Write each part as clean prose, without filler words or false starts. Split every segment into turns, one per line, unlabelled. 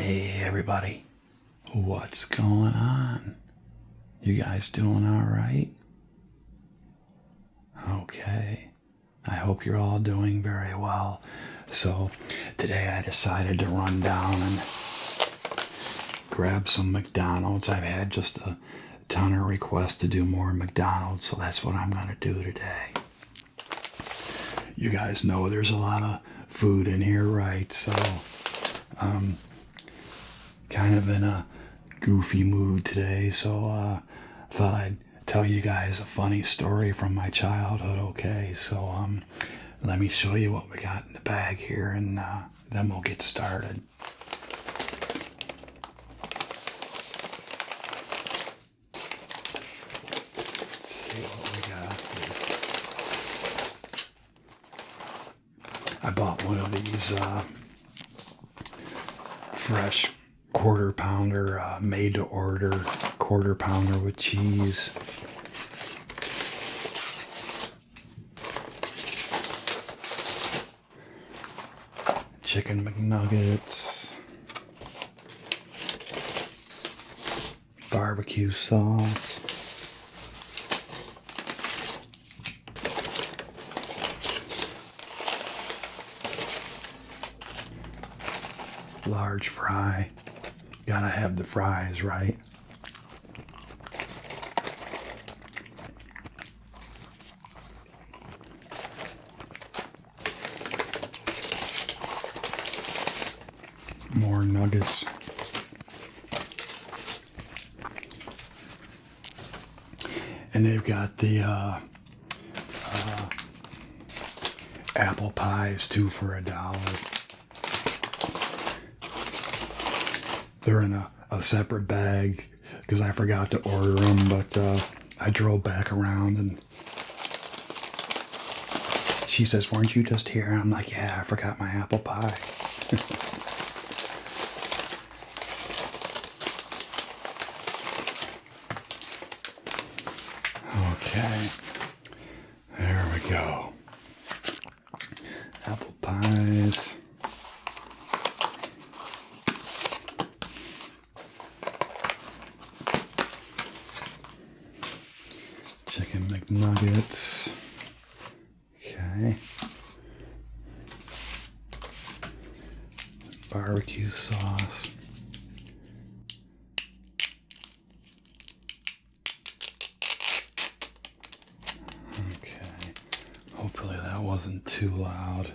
Hey everybody, what's going on? You guys doing alright? Okay, I hope you're all doing very well. So today I decided to run down and grab some McDonald's. I've had just a ton of requests to do more McDonald's, so that's what I'm gonna do today. You guys know there's a lot of food in here, right? So kind of in a goofy mood today, so thought I'd tell you guys a funny story from my childhood. Okay, so let me show you what we got in the bag here, and then we'll get started. Let's see what we got here. I bought one of these fresh quarter pounder, made to order quarter pounder with cheese. Chicken McNuggets, barbecue sauce, large fry. Gotta have the fries, right? More nuggets. And they've got the apple pies, 2 for $1. They're in a separate bag because I forgot to order them, but I drove back around and she says, "Weren't you just here?" And I'm like, "Yeah, I forgot my apple pie." Okay, there we go. Apple pies. Chicken McNuggets. Okay. Barbecue sauce. Okay. Hopefully that wasn't too loud.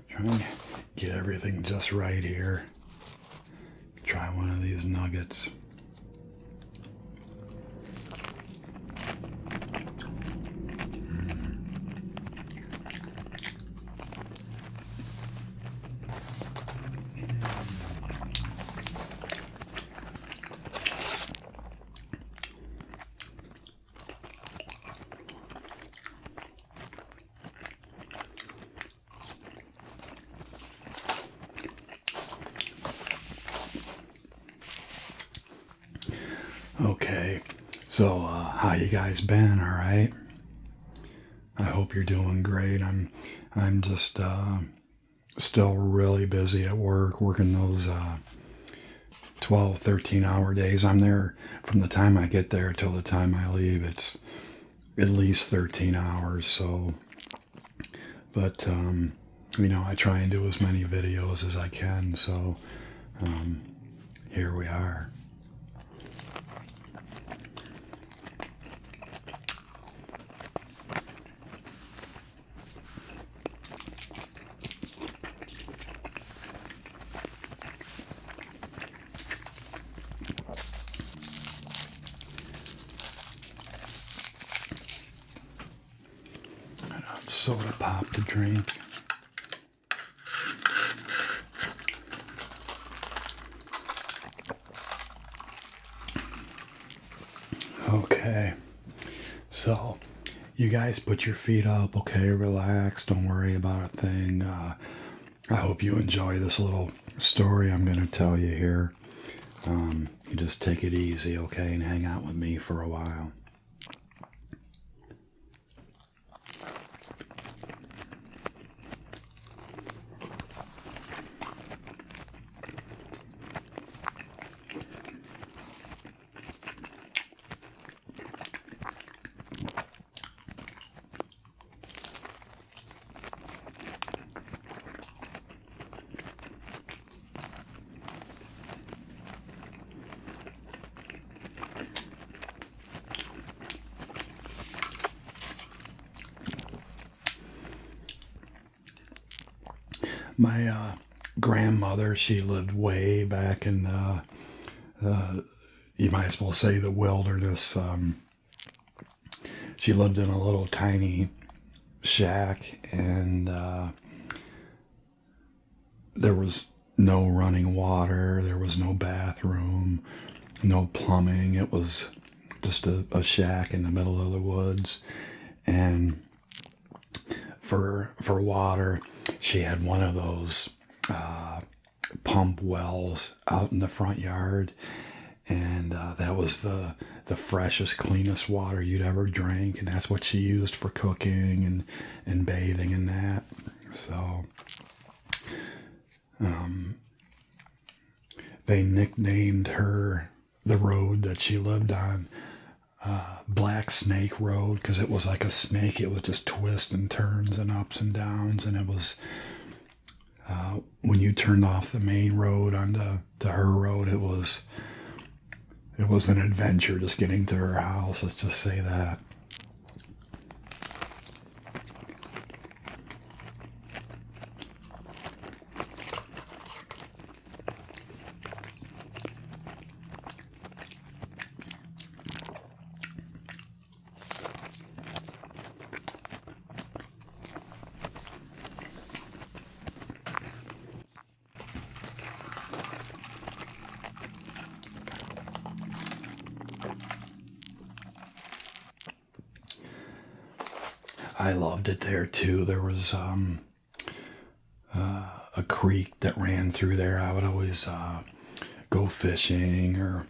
Trying to get everything just right here. Try one of these nuggets. Okay, so how you guys been? All right. I hope you're doing great. I'm just still really busy at work, working those 12, 13-hour days. I'm there from the time I get there till the time I leave. It's at least 13 hours. So, but you know, I try and do as many videos as I can. So here we are. Soda pop to drink. Okay, so you guys put your feet up, okay? Relax, don't worry about a thing. I hope you enjoy this little story I'm going to tell you here. You just take it easy, okay, and hang out with me for a while. My grandmother, she lived way back in you might as well say the wilderness. She lived in a little tiny shack, and there was no running water, there was no bathroom, no plumbing. It was just a shack in the middle of the woods. And for water, she had one of those pump wells out in the front yard, and that was the freshest, cleanest water you'd ever drink, and that's what she used for cooking and bathing and that. So they nicknamed the road that she lived on Black Snake Road, because it was like a snake. It would just twist and turns and ups and downs, and it was when you turned off the main road onto her road, it was an adventure just getting to her house. Let's just say that. I loved it there too. There was a creek that ran through there. I would always go fishing or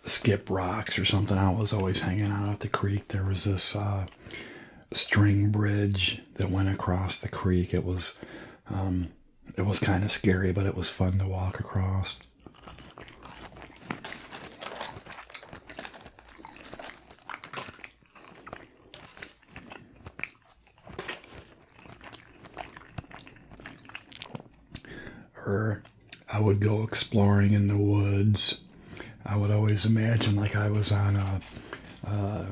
skip rocks or something. I was always hanging out at the creek. There was this string bridge that went across the creek. It was kind of scary, but it was fun to walk across. Or I would go exploring in the woods. I would always imagine like I was on a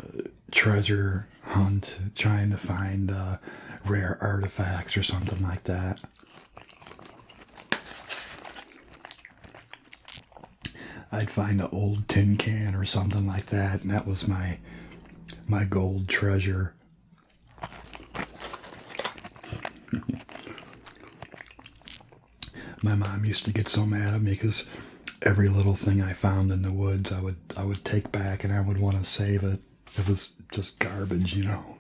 treasure hunt trying to find rare artifacts or something like that. I'd find an old tin can or something like that, and that was my gold treasure. My mom used to get so mad at me because every little thing I found in the woods I would take back, and I would want to save it. It was just garbage, you know.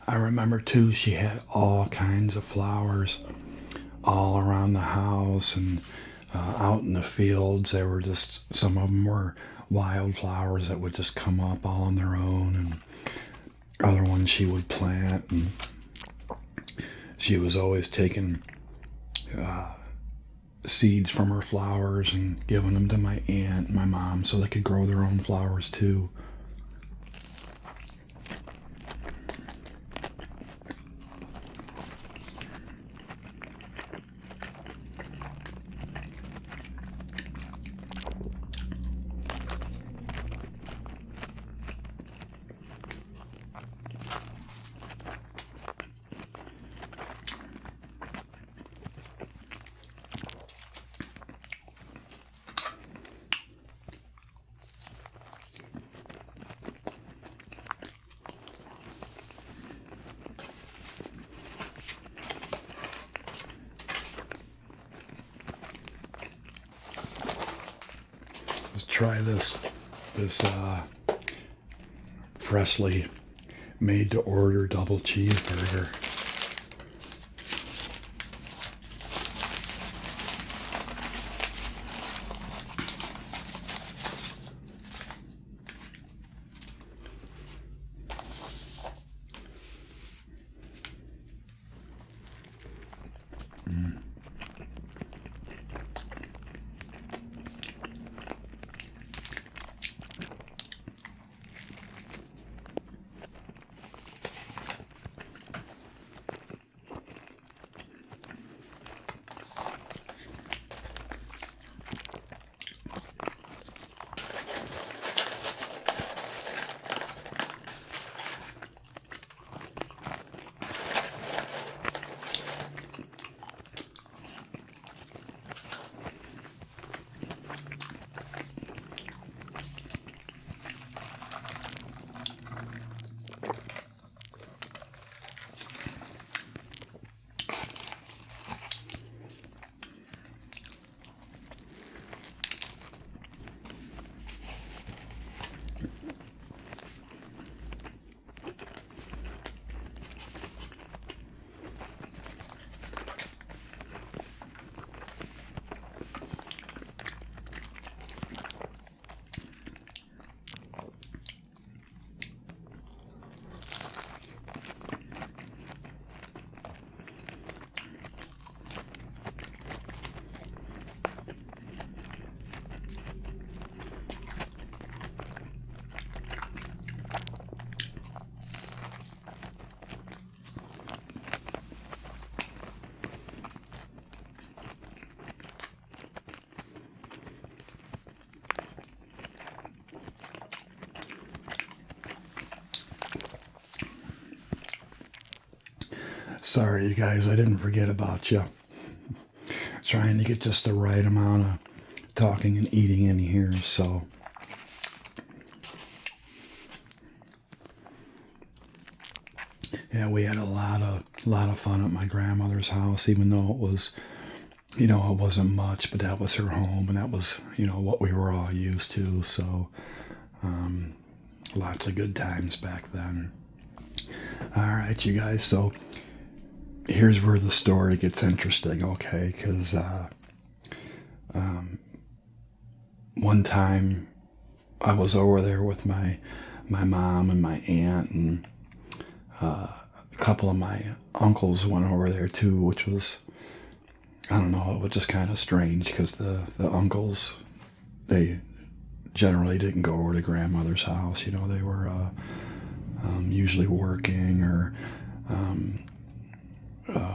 I remember too, she had all kinds of flowers all around the house and out in the fields. There were just, some of them were wildflowers that would just come up all on their own, and other ones she would plant. And she was always taking seeds from her flowers and giving them to my aunt and my mom so they could grow their own flowers too. Let's try this freshly made to order double cheeseburger. Sorry, you guys, I didn't forget about you. Trying to get just the right amount of talking and eating in here, so. Yeah, we had a lot of fun at my grandmother's house, even though it was, it wasn't much, but that was her home, and that was, what we were all used to. So, lots of good times back then. All right, you guys. So here's where the story gets interesting, okay? Because one time I was over there with my mom and my aunt, and a couple of my uncles went over there too, which was, I don't know, it was just kind of strange because the uncles, they generally didn't go over to grandmother's house. They were usually working, or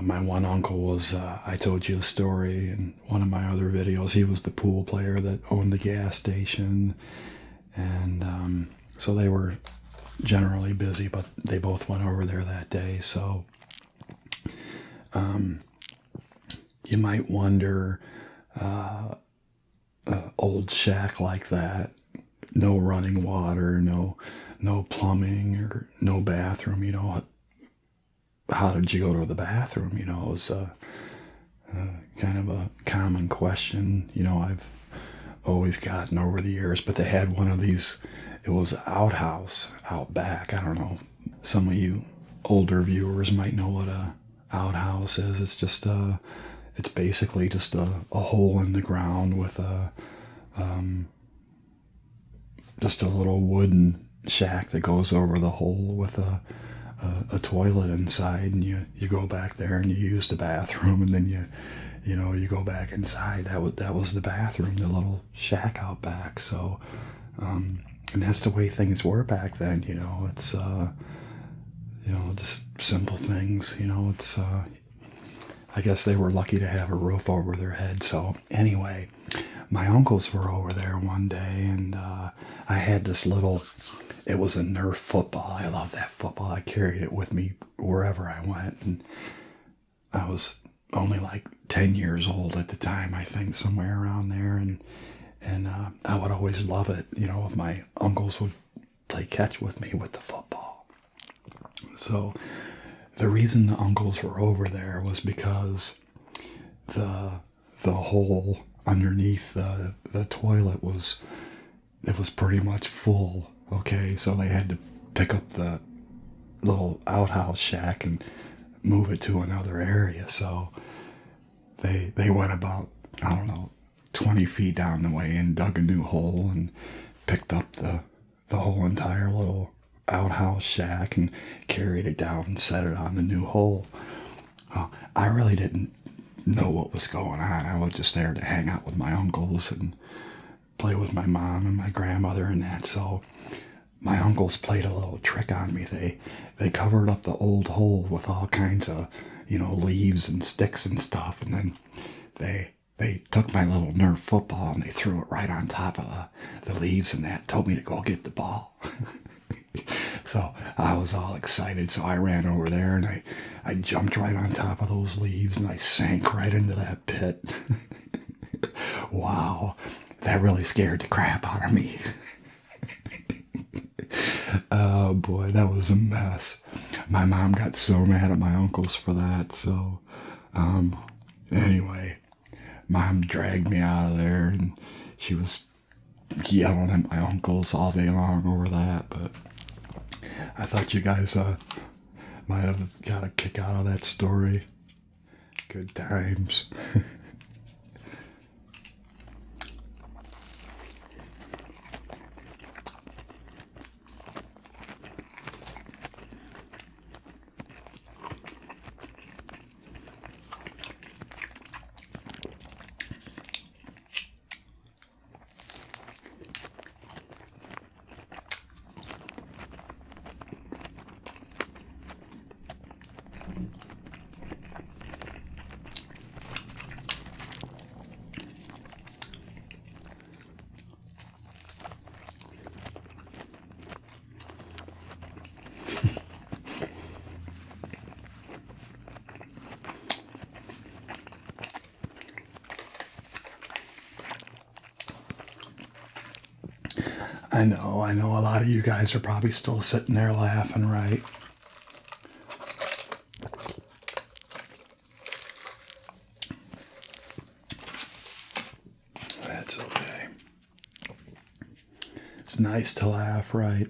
my one uncle was, I told you the story in one of my other videos, he was the pool player that owned the gas station, and so they were generally busy, but they both went over there that day. So you might wonder, old shack like that, no running water, no plumbing, or no bathroom, how did you go to the bathroom? It was kind of a common question, I've always gotten over the years. But they had one of these, it was an outhouse out back. I don't know, some of you older viewers might know what a outhouse is. It's just it's basically just a hole in the ground with just a little wooden shack that goes over the hole with a toilet inside, and you go back there and you use the bathroom, and then you go back inside. That was the bathroom, the little shack out back. So and that's the way things were back then. It's just simple things. It's I guess they were lucky to have a roof over their head. So anyway, my uncles were over there one day, and I had this little, it was a Nerf football. I love that football. I carried it with me wherever I went, and I was only like 10 years old at the time, I think, somewhere around there, and I would always love it, if my uncles would play catch with me with the football. So the reason the uncles were over there was because the hole underneath the toilet was pretty much full. Okay, so they had to pick up the little outhouse shack and move it to another area. So they went about, I don't know, 20 feet down the way and dug a new hole and picked up the whole entire little outhouse shack and carried it down and set it on the new hole. I really didn't know what was going on. I was just there to hang out with my uncles and play with my mom and my grandmother and that. So my uncles played a little trick on me. They covered up the old hole with all kinds of, leaves and sticks and stuff, and then they took my little Nerf football and they threw it right on top of the leaves and that, told me to go get the ball. So I was all excited, so I ran over there and I jumped right on top of those leaves and I sank right into that pit. Wow, that really scared the crap out of me. Oh boy, that was a mess. My mom got so mad at my uncles for that. So anyway, Mom dragged me out of there, and she was yelling at my uncles all day long over that. But I thought you guys might have got a kick out of that story. Good times. I know a lot of you guys are probably still sitting there laughing, right? That's okay. It's nice to laugh, right?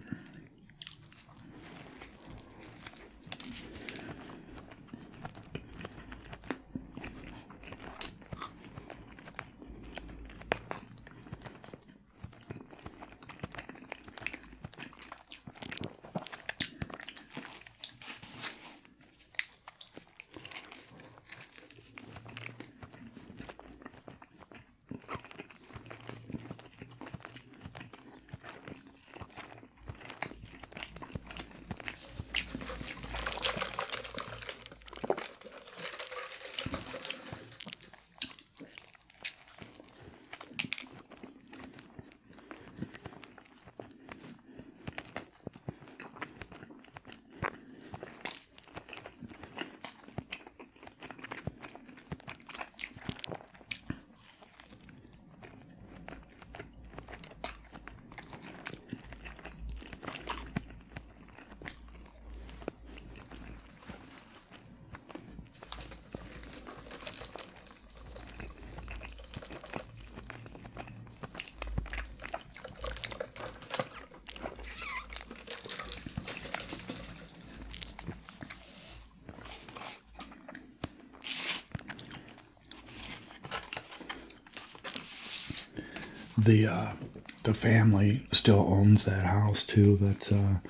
The family still owns that house too that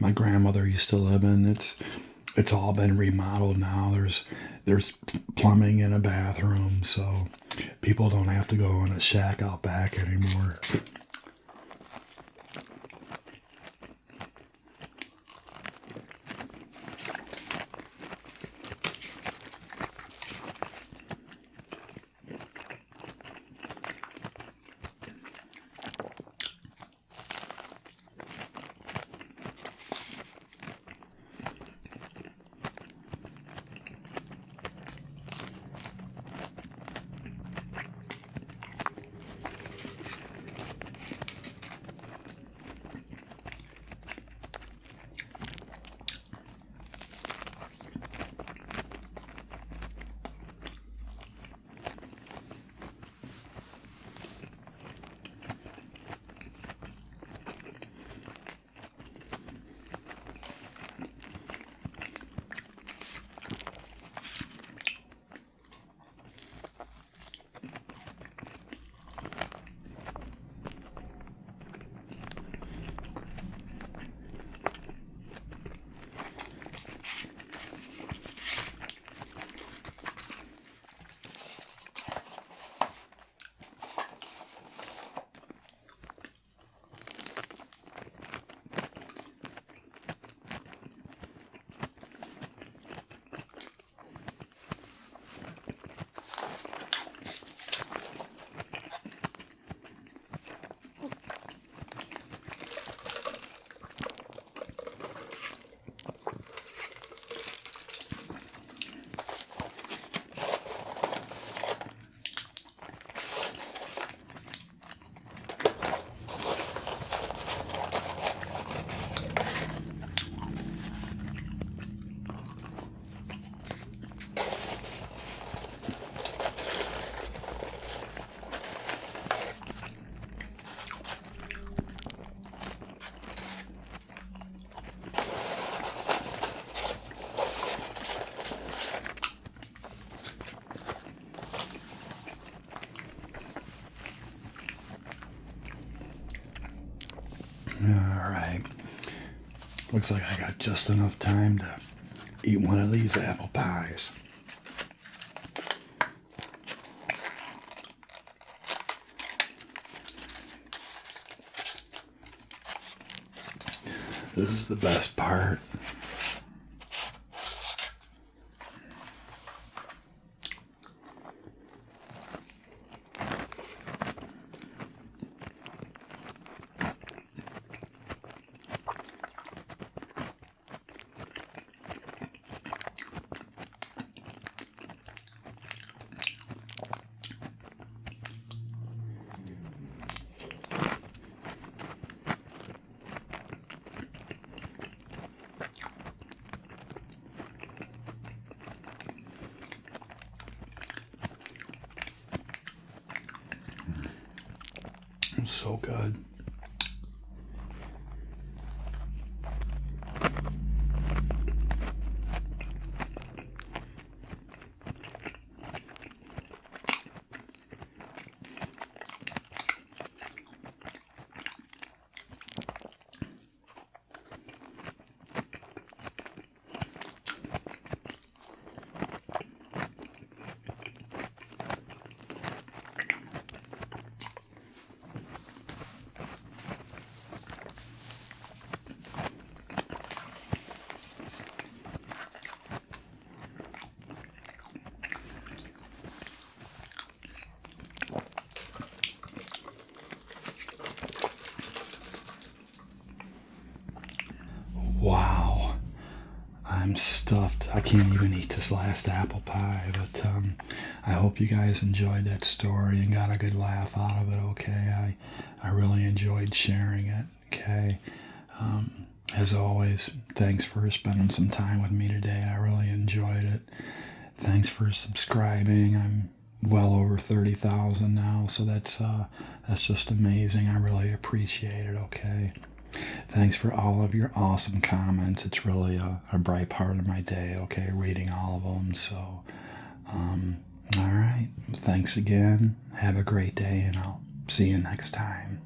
my grandmother used to live in. It's all been remodeled now. There's plumbing in a bathroom, so people don't have to go in a shack out back anymore. All right. Looks like I got just enough time to eat one of these apple pies. This is the best part. It's so good. Wow, I'm stuffed. I can't even eat this last apple pie, but I hope you guys enjoyed that story and got a good laugh out of it, okay? I really enjoyed sharing it, okay? As always, thanks for spending some time with me today. I really enjoyed it. Thanks for subscribing. I'm well over 30,000 now, so that's just amazing. I really appreciate it, okay? Thanks for all of your awesome comments. It's really a bright part of my day, okay, reading all of them. So, all right. Thanks again. Have a great day, and I'll see you next time.